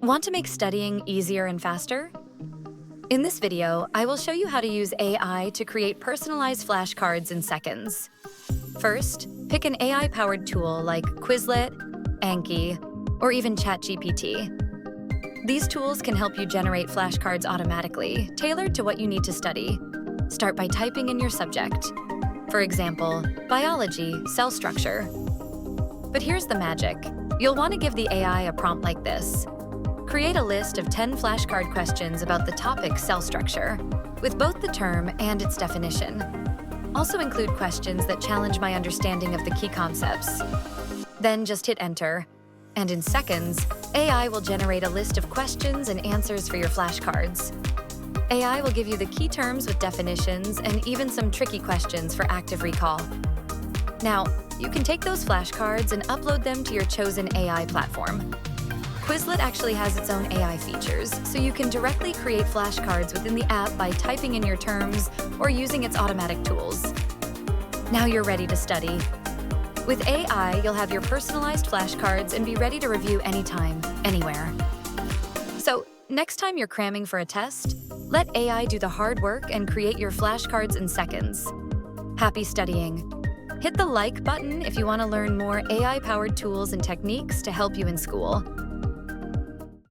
Want to make studying easier and faster? In this video, I will show you how to use AI to create personalized flashcards in seconds. First, pick an AI-powered tool like Quizlet, Anki, or even ChatGPT. These tools can help you generate flashcards automatically, tailored to what you need to study. Start by typing in your subject. For example, biology, cell structure. But here's the magic. You'll want to give the AI a prompt like this. Create a list of 10 flashcard questions about the topic cell structure, with both the term and its definition. Also include questions that challenge my understanding of the key concepts. Then just hit enter, and in seconds, AI will generate a list of questions and answers for your flashcards. AI will give you the key terms with definitions and even some tricky questions for active recall. Now, you can take those flashcards and upload them to your chosen AI platform. Quizlet actually has its own AI features, so you can directly create flashcards within the app by typing in your terms or using its automatic tools. Now you're ready to study. With AI, you'll have your personalized flashcards and be ready to review anytime, anywhere. So, next time you're cramming for a test, let AI do the hard work and create your flashcards in seconds. Happy studying! Hit the like button if you want to learn more AI-powered tools and techniques to help you in school.